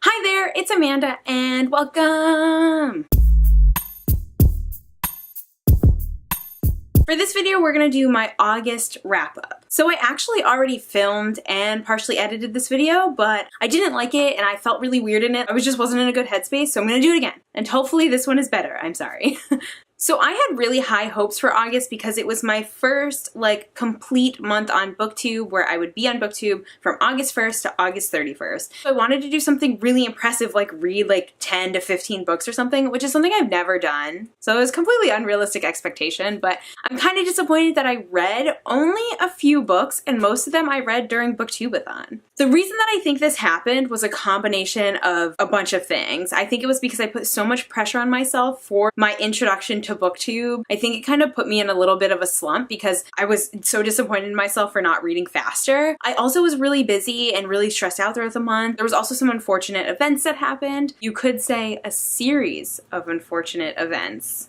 Hi there, it's Amanda and welcome! For this video, we're gonna do my August wrap up. So I actually already filmed and partially edited this video, but I didn't like it and I felt really weird in it. I just wasn't in a good headspace, so I'm gonna do it again. And hopefully this one is better, I'm sorry. So I had really high hopes for August because it was my first complete month on Booktube where I would be on Booktube from August 1st to August 31st. So I wanted to do something really impressive like read 10 to 15 books or something, which is something I've never done. So it was completely unrealistic expectation, but I'm kind of disappointed that I read only a few books and most of them I read during Booktubeathon. The reason that I think this happened was a combination of a bunch of things. I think it was because I put so much pressure on myself for my introduction to Booktube. I think it kind of put me in a little bit of a slump because I was so disappointed in myself for not reading faster. I also was really busy and really stressed out throughout the month. There was also some unfortunate events that happened. You could say a series of unfortunate events.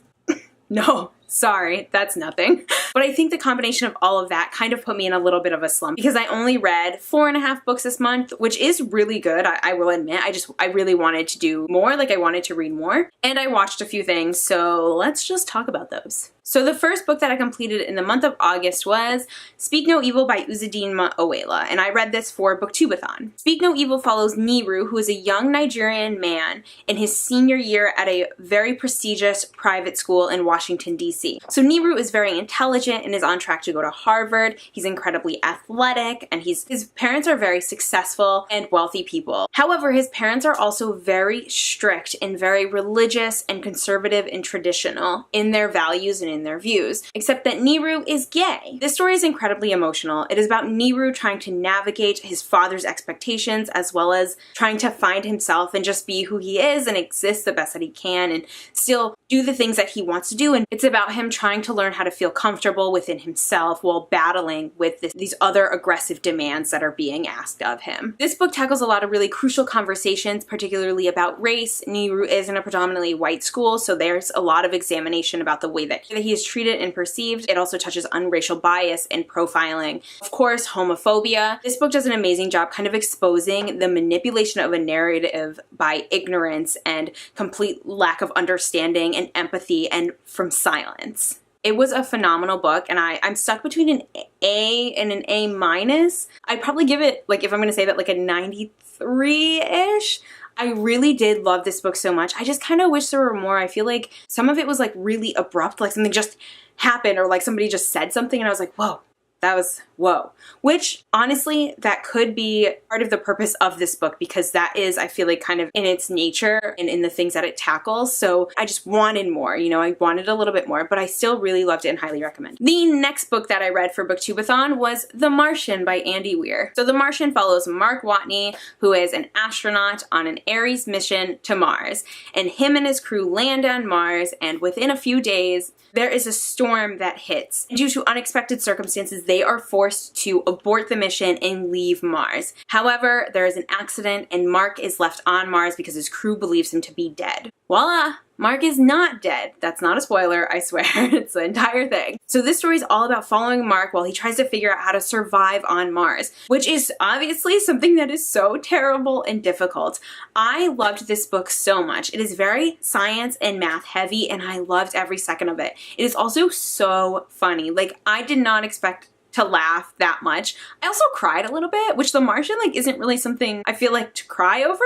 No, sorry, that's nothing. But I think the combination of all of that kind of put me in a little bit of a slump because I only read 4.5 books this month, which is really good, I will admit. I really wanted to do more, I wanted to read more. And I watched a few things, so let's just talk about those. So the first book that I completed in the month of August was Speak No Evil by Uzodinma Owela, and I read this for Booktubeathon. Speak No Evil follows Niru, who is a young Nigerian man in his senior year at a very prestigious private school in Washington, D.C. So Niru is very intelligent and is on track to go to Harvard. He's incredibly athletic, and his parents are very successful and wealthy people. However, his parents are also very strict and very religious and conservative and traditional in their values and in their views, except that Niru is gay. This story is incredibly emotional. It is about Niru trying to navigate his father's expectations as well as trying to find himself and just be who he is and exist the best that he can and still do the things that he wants to do. And it's about him trying to learn how to feel comfortable within himself while battling with these other aggressive demands that are being asked of him. This book tackles a lot of really crucial conversations, particularly about race. Niru is in a predominantly white school, so there's a lot of examination about the way that he is treated and perceived. It also touches on racial bias and profiling. Of course, homophobia. This book does an amazing job kind of exposing the manipulation of a narrative by ignorance and complete lack of understanding and empathy and from silence. It was a phenomenal book, and I'm stuck between an A and an A minus. I'd probably give it, if I'm going to say that, a 93-ish. I really did love this book so much. I just kind of wish there were more. I feel like some of it was really abrupt, something just happened or somebody just said something and I was like, whoa. That was whoa. Which, honestly, that could be part of the purpose of this book because that is, I feel kind of in its nature and in the things that it tackles. So I just wanted more, I wanted a little bit more, but I still really loved it and highly recommend. The next book that I read for Booktubeathon was The Martian by Andy Weir. So The Martian follows Mark Watney, who is an astronaut on an Ares mission to Mars. And him and his crew land on Mars, and within a few days, there is a storm that hits. Due to unexpected circumstances, they are forced to abort the mission and leave Mars. However, there is an accident and Mark is left on Mars because his crew believes him to be dead. Voila! Mark is not dead. That's not a spoiler, I swear. It's the entire thing. So this story is all about following Mark while he tries to figure out how to survive on Mars, which is obviously something that is so terrible and difficult. I loved this book so much. It is very science and math heavy, and I loved every second of it. It is also so funny. I did not expect to laugh that much. I also cried a little bit, which The Martian isn't really something I feel to cry over,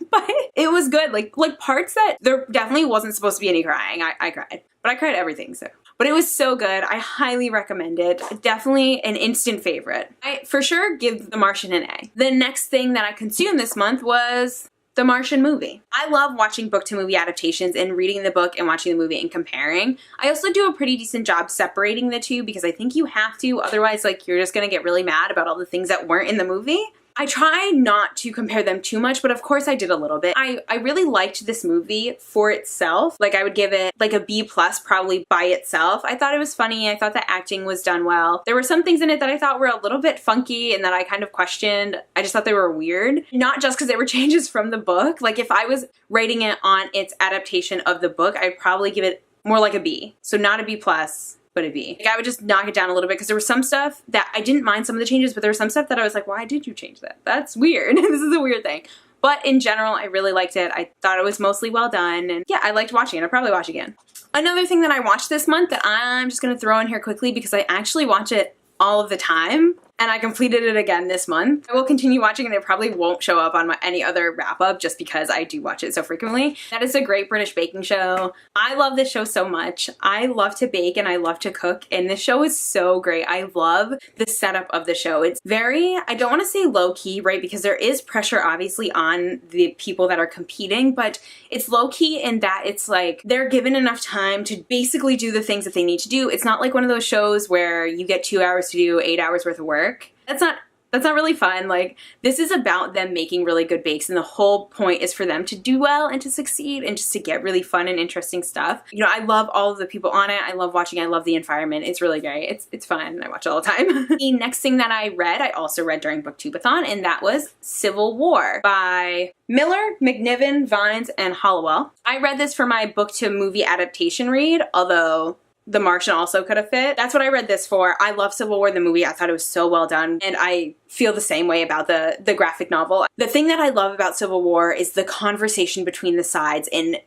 but it was good. Like parts that there definitely wasn't supposed to be any crying. I cried, but I cried everything, so. But it was so good. I highly recommend it. Definitely an instant favorite. I for sure give The Martian an A. The next thing that I consumed this month was the Martian movie. I love watching book to movie adaptations and reading the book and watching the movie and comparing. I also do a pretty decent job separating the two because I think you have to, otherwise you're just gonna get really mad about all the things that weren't in the movie. I try not to compare them too much, but of course I did a little bit. I really liked this movie for itself. I would give it a B plus probably by itself. I thought it was funny. I thought the acting was done well. There were some things in it that I thought were a little bit funky and that I kind of questioned. I just thought they were weird. Not just because they were changes from the book. If I was rating it on its adaptation of the book, I'd probably give it more like a B. So not a B plus, but a B. I would just knock it down a little bit because there was some stuff that I didn't mind some of the changes, but there was some stuff that I was like, why did you change that? That's weird. This is a weird thing. But in general, I really liked it. I thought it was mostly well done, and yeah, I liked watching it. I'll probably watch again. Another thing that I watched this month that I'm just gonna throw in here quickly because I actually watch it all of the time, and I completed it again this month. I will continue watching and it probably won't show up on any other wrap up just because I do watch it so frequently. That is a Great British Baking Show. I love this show so much. I love to bake and I love to cook, and this show is so great. I love the setup of the show. It's very, I don't want to say low key, right? Because there is pressure obviously on the people that are competing, but it's low key in that it's like they're given enough time to basically do the things that they need to do. It's not like one of those shows where you get 2 hours to do 8 hours worth of work. That's not really fun. Like, this is about them making really good bakes, and the whole point is for them to do well and to succeed and just to get really fun and interesting stuff. You know, I love all of the people on it. I love watching. I love the environment. It's really great. It's fun. I watch it all the time. The next thing that I read, I also read during Booktubeathon, and that was Civil War by Miller, McNiven, Vines, and Hollowell. I read this for my book to movie adaptation read, although The Martian also could have fit. That's what I read this for. I love Civil War, the movie. I thought it was so well done, and I feel the same way about the graphic novel. The thing that I love about Civil War is the conversation between the sides in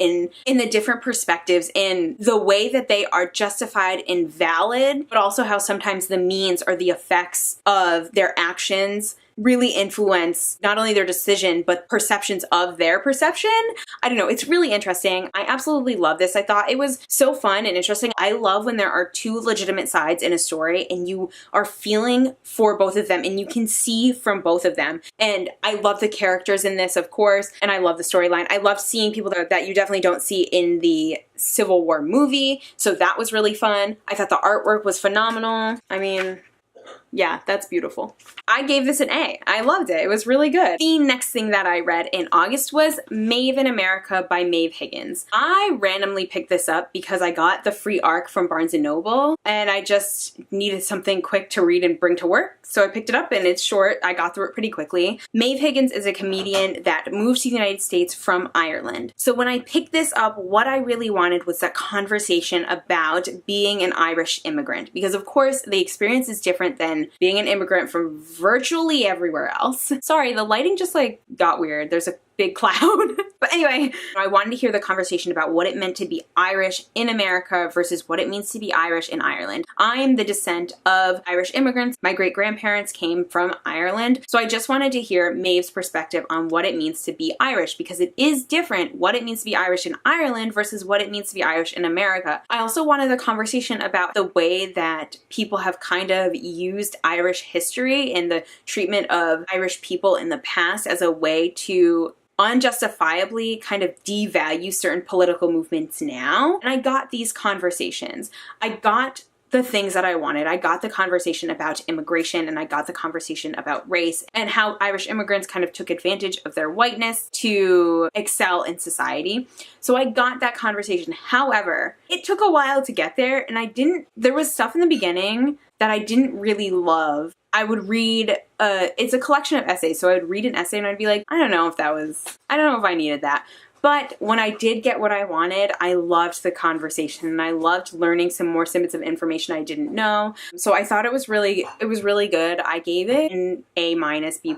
the different perspectives, in the way that they are justified and valid, but also how sometimes the means or the effects of their actions really influence not only their decision, but perceptions of their perception. I don't know, it's really interesting. I absolutely love this. I thought it was so fun and interesting. I love when there are two legitimate sides in a story and you are feeling for both of them and you can see from both of them. And I love the characters in this, of course, and I love the storyline. I love seeing people that you definitely don't see in the Civil War movie, so that was really fun. I thought the artwork was phenomenal. I mean, yeah, that's beautiful. I gave this an A. I loved it. It was really good. The next thing that I read in August was Maeve in America by Maeve Higgins. I randomly picked this up because I got the free ARC from Barnes & Noble and I just needed something quick to read and bring to work. So I picked it up and it's short. I got through it pretty quickly. Maeve Higgins is a comedian that moved to the United States from Ireland. So when I picked this up, what I really wanted was that conversation about being an Irish immigrant, because of course the experience is different than being an immigrant from virtually everywhere else. Sorry, the lighting just like got weird. There's a big cloud. But anyway, I wanted to hear the conversation about what it meant to be Irish in America versus what it means to be Irish in Ireland. I'm the descent of Irish immigrants. My great-grandparents came from Ireland. So I just wanted to hear Maeve's perspective on what it means to be Irish, because it is different what it means to be Irish in Ireland versus what it means to be Irish in America. I also wanted a conversation about the way that people have kind of used Irish history and the treatment of Irish people in the past as a way to unjustifiably kind of devalue certain political movements now. And I got these conversations. I got the things that I wanted. I got the conversation about immigration and I got the conversation about race and how Irish immigrants kind of took advantage of their whiteness to excel in society. So I got that conversation. However, it took a while to get there and there was stuff in the beginning that I didn't really love. I would read, it's a collection of essays, so I would read an essay and I'd be like, I don't know if I needed that. But when I did get what I wanted, I loved the conversation and I loved learning some more snippets of information I didn't know. So I thought it was really good. I gave it an A-, B+.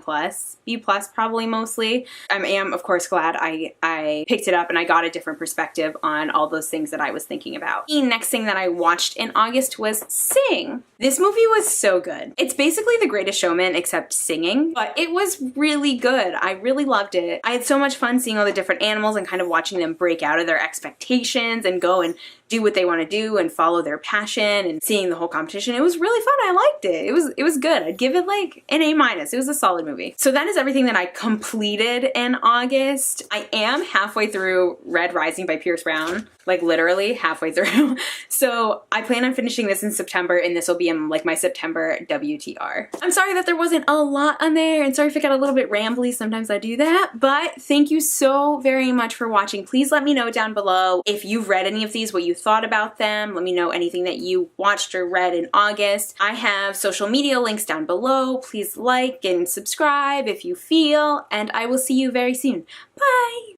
B+ probably mostly. I am, of course, glad I picked it up and I got a different perspective on all those things that I was thinking about. The next thing that I watched in August was Sing. This movie was so good. It's basically The Greatest Showman except singing, but it was really good. I really loved it. I had so much fun seeing all the different animals and kind of watching them break out of their expectations and go and do what they want to do and follow their passion and seeing the whole competition. It was really fun. I liked it. It was good. I'd give it like an A-. It was a solid movie. So that is everything that I completed in August. I am halfway through Red Rising by Pierce Brown, like literally halfway through. So I plan on finishing this in September and this will be in like my September WTR. I'm sorry that there wasn't a lot on there and sorry if it got a little bit rambly. Sometimes I do that, but thank you so very much for watching. Please let me know down below if you've read any of these, what you thought about them. Let me know anything that you watched or read in August. I have social media links down below. Please like and subscribe if you feel, and I will see you very soon. Bye!